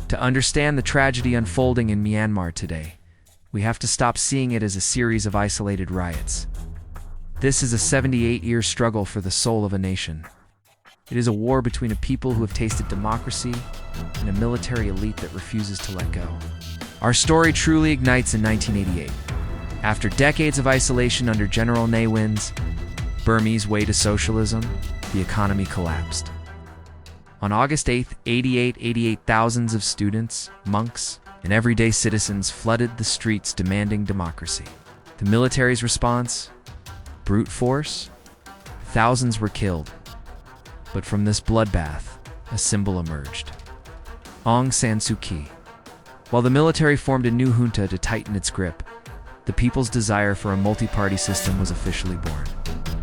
To understand the tragedy unfolding in Myanmar today, we have to stop seeing it as a series of isolated riots. This is a 78-year struggle for the soul of a nation. It is a war between a people who have tasted democracy and a military elite that refuses to let go. Our story truly ignites in 1988. After decades of isolation under General Ne Win's Burmese way to socialism, the economy collapsed. On August 8th, 88 thousands of students, monks, and everyday citizens flooded the streets demanding democracy. The military's response? Brute force? Thousands were killed. But from this bloodbath, a symbol emerged. Aung San Suu Kyi. While the military formed a new junta to tighten its grip, the people's desire for a multi-party system was officially born.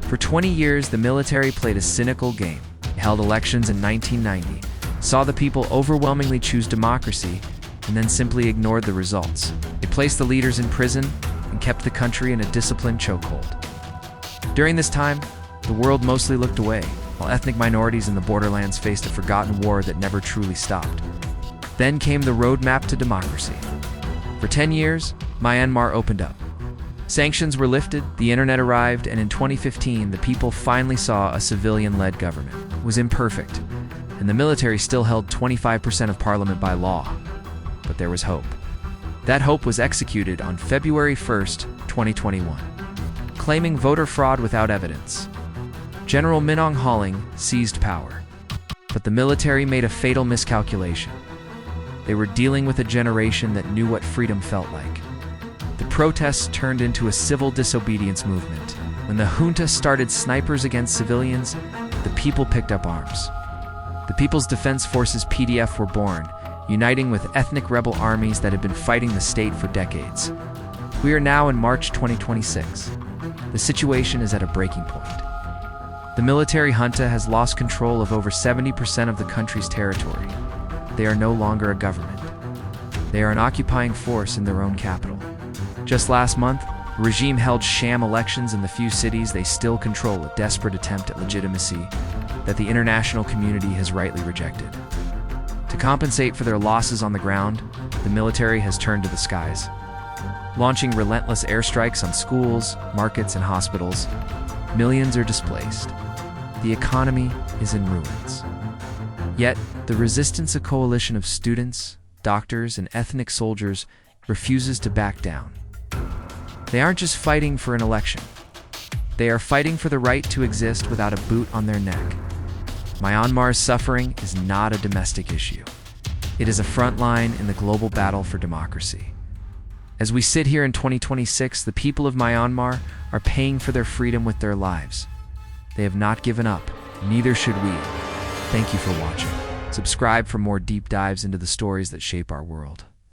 For 20 years, the military played a cynical game. It held elections in 1990, saw the people overwhelmingly choose democracy, and then simply ignored the results. It placed the leaders in prison and kept the country in a disciplined chokehold. During this time, the world mostly looked away, while ethnic minorities in the borderlands faced a forgotten war that never truly stopped. Then came the roadmap to democracy. For 10 years, Myanmar opened up. Sanctions were lifted, the internet arrived, and in 2015, the people finally saw a civilian-led government. It was imperfect, and the military still held 25% of parliament by law. But there was hope. That hope was executed on February 1st, 2021, claiming voter fraud without evidence. General Min Aung Hlaing seized power, but the military made a fatal miscalculation. They were dealing with a generation that knew what freedom felt like. The protests turned into a civil disobedience movement. When the junta started snipers against civilians, the people picked up arms. The People's Defense Forces (PDF) were born, uniting with ethnic rebel armies that had been fighting the state for decades. We are now in March 2026. The situation is at a breaking point. The military junta has lost control of over 70% of the country's territory. They are no longer a government. They are an occupying force in their own capital. Just last month, the regime held sham elections in the few cities they still control, a desperate attempt at legitimacy that the international community has rightly rejected. To compensate for their losses on the ground, the military has turned to the skies, launching relentless airstrikes on schools, markets, and hospitals. Millions are displaced. The economy is in ruins. Yet, the resistance, a coalition of students, doctors, and ethnic soldiers, refuses to back down. They aren't just fighting for an election. They are fighting for the right to exist without a boot on their neck. Myanmar's suffering is not a domestic issue. It is a front line in the global battle for democracy. As we sit here in 2026, the people of Myanmar are paying for their freedom with their lives. They have not given up, neither should we. Thank you for watching. Subscribe for more deep dives into the stories that shape our world.